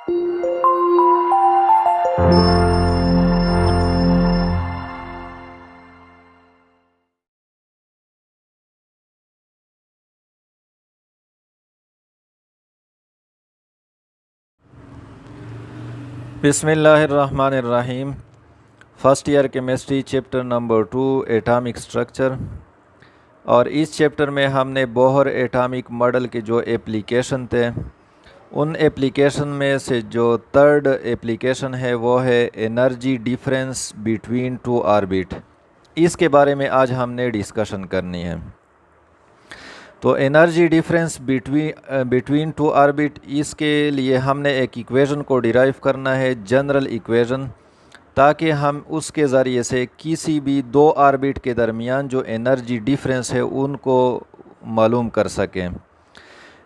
बिस्मिल्लाहिर्रहमानिर्रहीम। First year chemistry chapter number 2 atomic structure. और इस चैप्टर में हमने बोहर एटॉमिक मॉडल के जो एप्लीकेशन थे उन एप्लीकेशन में से जो थर्ड एप्लीकेशन है वो है energy difference between two orbit. इसके बारे में आज हमने डिस्कशन करनी है। तो energy difference between two orbit, इसके लिए हमने एक इक्वेशन को डिराइव करना है, जनरल इक्वेशन, ताकि हम उसके ज़रिए से किसी भी दो ऑर्बिट के दरमियान जो एनर्जी डिफरेंस है उनको मालूम कर सकें।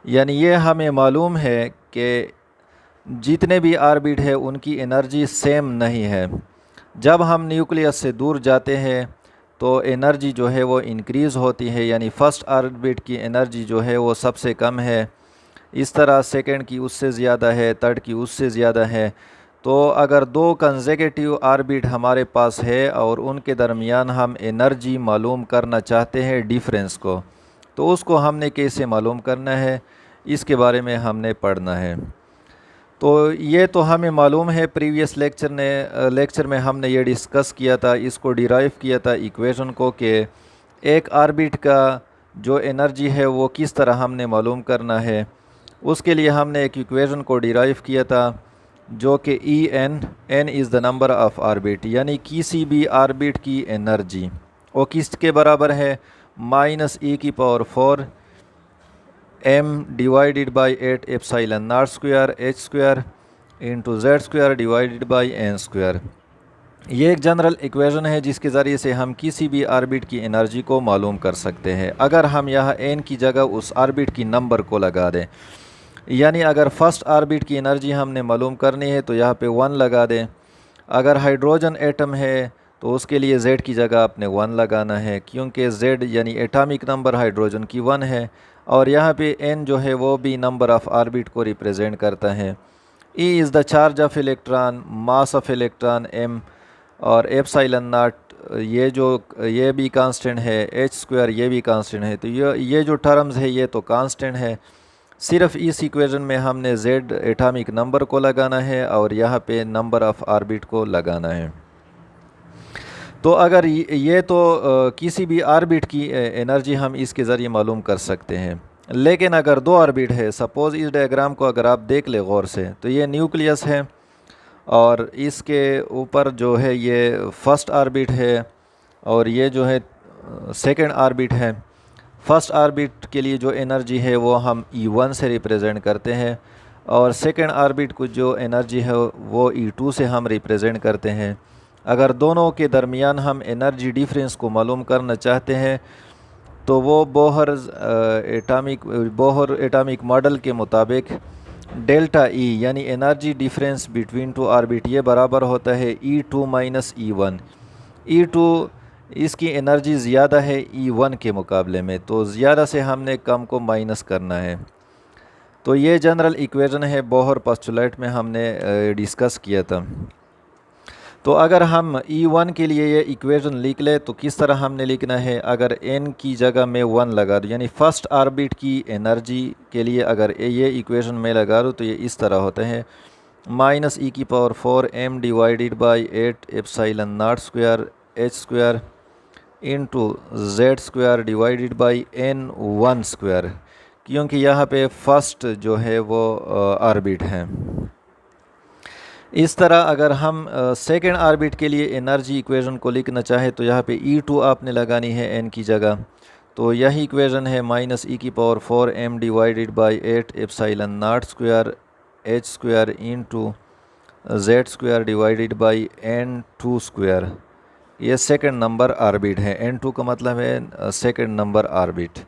यानी ये हमें मालूम है कि जितने भी ऑर्बिट है उनकी एनर्जी सेम नहीं है। जब हम न्यूक्लियस से दूर जाते हैं तो एनर्जी जो है वो इंक्रीज़ होती है, यानी फ़र्स्ट ऑर्बिट की एनर्जी जो है वो सबसे कम है। इस तरह सेकंड की उससे ज़्यादा है, थर्ड की उससे ज़्यादा है। तो अगर दो कंसेक्यूटिव ऑर्बिट हमारे पास है और उनके दरमियान हम एनर्जी मालूम करना चाहते हैं डिफरेंस को, तो उसको हमने कैसे मालूम करना है इसके बारे में हमने पढ़ना है। तो ये तो हमें मालूम है, प्रीवियस लेक्चर में हमने ये डिस्कस किया था, इसको डिराइव किया था इक्वेशन को, कि एक ऑर्बिट का जो एनर्जी है वो किस तरह हमने मालूम करना है। उसके लिए हमने एक इक्वेशन को डिराइव किया था जो कि N is the number of orbit, यानी किसी भी ऑर्बिट की एनर्जी वो किसके बराबर है, -e⁴ m divided by 8 epsilon naught square h square into z square divided by n square. ये एक जनरल इक्वेशन है जिसके ज़रिए से हम किसी भी ऑर्बिट की एनर्जी को मालूम कर सकते हैं। अगर हम यहाँ n की जगह उस ऑर्बिट की नंबर को लगा दें, यानी अगर फर्स्ट ऑर्बिट की एनर्जी हमने मालूम करनी है तो यहाँ पे 1 लगा दें। अगर हाइड्रोजन एटम है तो उसके लिए z की जगह आपने 1 लगाना है, क्योंकि z यानी एटॉमिक नंबर हाइड्रोजन की 1 है, और यहाँ पे n जो है वो भी नंबर ऑफ़ ऑर्बिट को रिप्रेजेंट करता है। E is the charge of electron, mass of electron m, और एप्सिलॉन नॉट ये भी कांस्टेंट है, h स्क्वायर ये भी कांस्टेंट है। तो ये जो टर्म्स है ये तो कांस्टेंट है। सिर्फ इस इक्वेशन में हमने z एटॉमिक नंबर को लगाना है और यहाँ पे नंबर ऑफ़ ऑर्बिट को लगाना है। तो अगर ये तो किसी भी ऑर्बिट की एनर्जी हम इसके ज़रिए मालूम कर सकते हैं। लेकिन अगर दो ऑर्बिट है, सपोज़ इस डायग्राम को अगर आप देख ले गौर से, तो ये न्यूक्लियस है और इसके ऊपर जो है ये फर्स्ट ऑर्बिट है और ये जो है सेकंड ऑर्बिट है। फर्स्ट ऑर्बिट के लिए जो एनर्जी है वो हम E1 से रिप्रेजेंट करते हैं और सेकंड ऑर्बिट को जो एनर्जी है वो E2 से हम रिप्रेजेंट करते हैं। अगर दोनों के दरमियान हम एनर्जी डिफरेंस को मालूम करना चाहते हैं तो वो बोहर एटॉमिक मॉडल के मुताबिक डेल्टा E यानी energy difference between two orbit ये बराबर होता है E2 माइनस E1। E2 इसकी एनर्जी ज़्यादा है E1 के मुकाबले में, तो ज़्यादा से हमने कम को माइनस करना है। तो ये जनरल इक्वेशन है, बोहर पोस्टुलेट में हमने डिस्कस किया था। तो अगर हम E1 के लिए ये इक्वेशन लिख ले तो किस तरह हमने लिखना है, अगर n की जगह में 1 लगा दूँ, यानी फ़र्स्ट ऑर्बिट की एनर्जी के लिए अगर ये इक्वेशन में लगा दूँ तो ये इस तरह होते हैं, -e⁴ m divided by 8 epsilon naught square h square into z square divided by n1 square, क्योंकि यहाँ पे फर्स्ट जो है वो ऑर्बिट है। इस तरह अगर हम सेकेंड ऑर्बिट के लिए एनर्जी इक्वेशन को लिखना चाहे तो यहाँ पे E2 आपने लगानी है n की जगह। तो यही इक्वेशन है -e⁴ m divided by 8 epsilon naught square h square into z square divided by n2 square. ये सेकेंड नंबर ऑर्बिट है, n2 का मतलब है सेकेंड नंबर ऑर्बिट।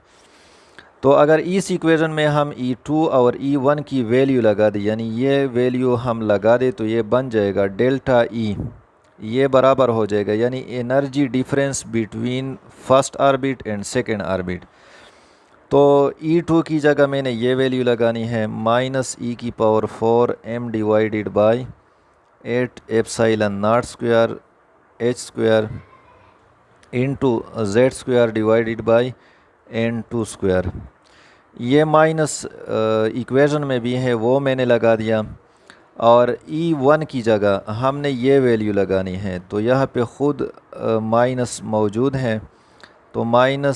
तो अगर इस इक्वेशन में हम E2 और E1 की वैल्यू लगा दें, यानी ये वैल्यू हम लगा दें, तो ये बन जाएगा डेल्टा E, ये बराबर हो जाएगा यानी energy difference between first orbit and second orbit. तो E2 की जगह मैंने ये वैल्यू लगानी है -e⁴ m divided by 8 epsilon naught square h square into z square divided by n2 square. ये माइनस इक्वेशन में भी है, वो मैंने लगा दिया। और E1 की जगह हमने ये वैल्यू लगानी है, तो यहाँ पे ख़ुद माइनस मौजूद है, तो -e⁴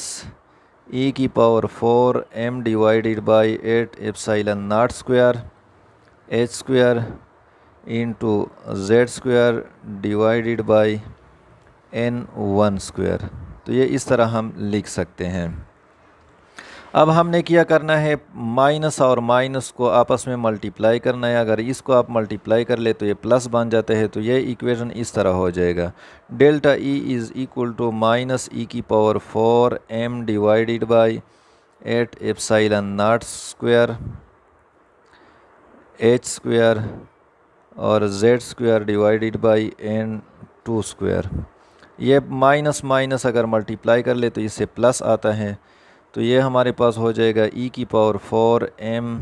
m divided by 8 epsilon naught square h square into z square divided by n1 square. तो ये इस तरह हम लिख सकते हैं। अब हमने क्या करना है, माइनस और माइनस को आपस में मल्टीप्लाई करना है। अगर इसको आप मल्टीप्लाई कर ले तो ये प्लस बन जाता है, तो ये इक्वेशन इस तरह हो जाएगा, delta E is equal to -e⁴ m divided by 8 epsilon naught square h square और z square divided by n2 square. ये माइनस माइनस अगर मल्टीप्लाई कर ले तो इससे प्लस आता है, तो ये हमारे पास हो जाएगा e⁴ m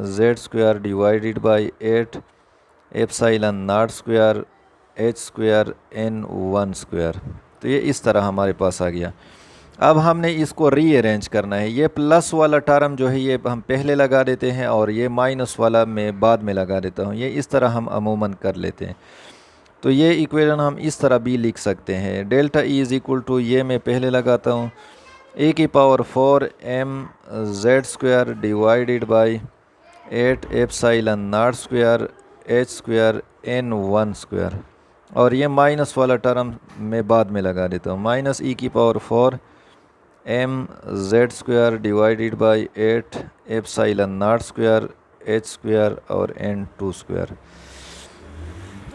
z square divided by 8 epsilon naught square h square n1 square. तो ये इस तरह हमारे पास आ गया। अब हमने इसको रीअरेंज करना है। ये प्लस वाला टर्म जो है ये हम पहले लगा देते हैं और ये माइनस वाला मैं बाद में लगा देता हूँ। ये इस तरह हम अमूमन कर लेते हैं। तो ये इक्वेशन हम इस तरह भी लिख सकते हैं, delta E is equal to, ये मैं पहले लगाता हूँ, e⁴ m z square divided by 8 epsilon naught square h square n1 square. और ये माइनस वाला टर्म मैं बाद में लगा देता हूँ, -e⁴ m z square divided by 8 epsilon naught square h square और n2 स्क्वायर।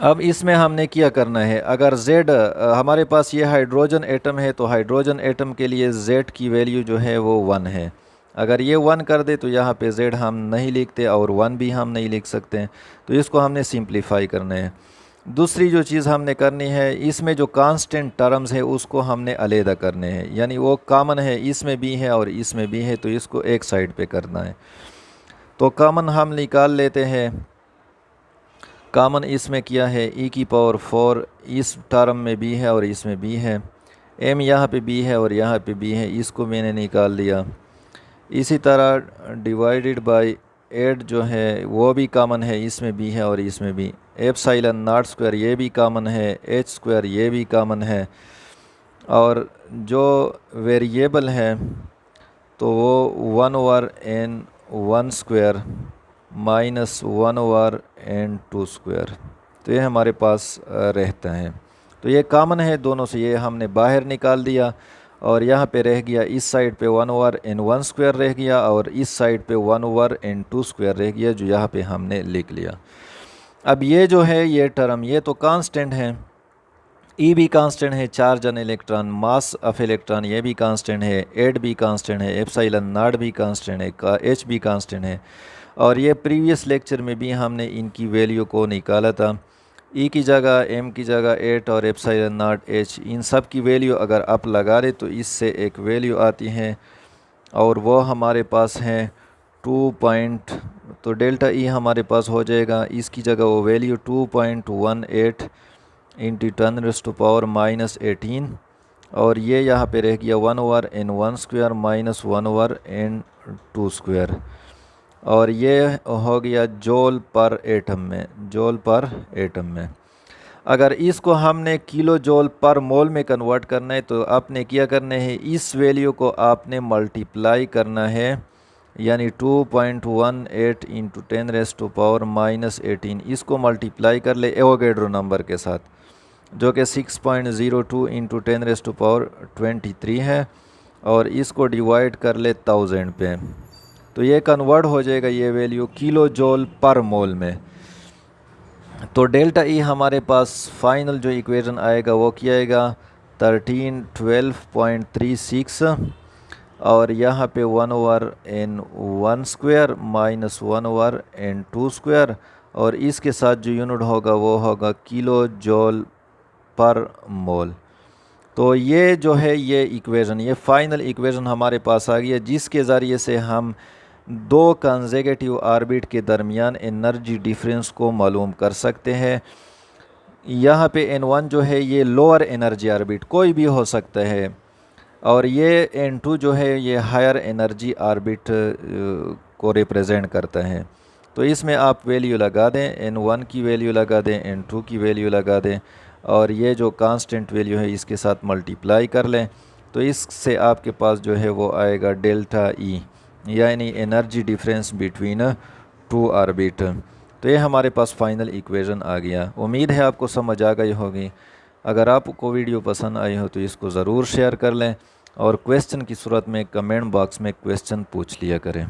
अब इसमें हमने क्या करना है, अगर Z हमारे पास ये हाइड्रोजन एटम है तो हाइड्रोजन एटम के लिए Z की वैल्यू जो है वो 1 है। अगर ये 1 कर दे तो यहाँ पे Z हम नहीं लिखते और 1 भी हम नहीं लिख सकते हैं, तो इसको हमने सिंप्लीफाई करना है। दूसरी जो चीज़ हमने करनी है, इसमें जो कांस्टेंट टर्म्स है उसको हमने अलहदा करने हैं, यानी वो कॉमन है, इसमें भी है और इसमें भी है, तो इसको एक साइड पे करना है। तो कॉमन हम निकाल लेते हैं। कॉमन इसमें क्या है, e⁴ इस टर्म में भी है और इसमें भी है, m यहाँ पे भी है और यहाँ पे भी है, इसको मैंने निकाल लिया। इसी तरह डिवाइडेड बाई 8 जो है वो भी कॉमन है, इसमें भी है और इसमें भी। एप्सिलॉन नॉट स्क्वायर ये भी कॉमन है, h स्क्वायर ये भी कॉमन है। और जो वेरिएबल है तो वो 1/n1 स्क्वायर -1/n2 स्क्वायर, तो ये हमारे पास रहता है। तो ये कॉमन है दोनों से, ये हमने बाहर निकाल दिया और यहाँ पे रह गया, इस साइड पे 1/n1 स्क्वायर रह गया और इस साइड पे 1/n2 स्क्वायर रह गया, जो यहाँ पे हमने लिख लिया। अब ये जो है ये टर्म, ये तो कांस्टेंट है, E भी कांस्टेंट है, charge on electron, mass of electron ये भी कांस्टेंट है, 8 भी कांस्टेंट है, एप्सिलॉन नॉट भी कांस्टेंट है, H भी कांस्टेंट है। और ये प्रीवियस लेक्चर में भी हमने इनकी वैल्यू को निकाला था। E की जगह M की जगह 8 और एप्सिलॉन नॉट H, इन सब की वैल्यू अगर आप लगा दे तो इससे एक वैल्यू आती है और वो हमारे पास है 2. तो डेल्टा E हमारे पास हो जाएगा, इसकी जगह वो वैल्यू 2.18 इंटू 10⁻⁻18 और ये यहाँ पे रह गया 1/n1 स्क्वायर -1/n2 स्क्वायर। और ये हो गया जूल पर एटम में, जूल पर एटम में। अगर इसको हमने किलो जूल पर मोल में कन्वर्ट करना है तो आपने क्या करना है, इस वैल्यू को आपने मल्टीप्लाई करना है, यानी 2.18 इंटू 10⁻⁻18, इसको मल्टीप्लाई कर ले एवोगैड्रो नंबर के साथ, जो कि 6.02 इंटू 10⁻23 है, और इसको डिवाइड कर ले 1000 पे, तो ये कन्वर्ट हो जाएगा ये वैल्यू किलो जूल पर मोल में। तो डेल्टा E हमारे पास फाइनल जो इक्वेशन आएगा वो क्या आएगा, 1312.36 और यहाँ पे 1/n1 स्क्वायर -1/n2 स्क्वायर, और इसके साथ जो यूनिट होगा वो होगा किलो जूल पर मोल। तो ये जो है ये इक्वेशन, ये फाइनल इक्वेशन हमारे पास आ गई है, जिसके ज़रिए से हम दो कंसेक्यूटिव ऑर्बिट के दरमियान एनर्जी डिफरेंस को मालूम कर सकते हैं। यहाँ पे N1 जो है ये लोअर एनर्जी ऑर्बिट कोई भी हो सकता है, और ये N2 जो है ये हायर एनर्जी ऑर्बिट को रिप्रेजेंट करता है। तो इसमें आप वैल्यू लगा दें, N1 की वैल्यू लगा दें, N2 की वैल्यू लगा दें, और ये जो कांस्टेंट वैल्यू है इसके साथ मल्टीप्लाई कर लें, तो इससे आपके पास जो है वो आएगा डेल्टा E, यानी energy difference between two orbit. तो ये हमारे पास फाइनल इक्वेशन आ गया। उम्मीद है आपको समझ आ गई होगी। अगर आपको वीडियो पसंद आई हो तो इसको ज़रूर शेयर कर लें, और क्वेश्चन की सूरत में कमेंट बॉक्स में क्वेश्चन पूछ लिया करें।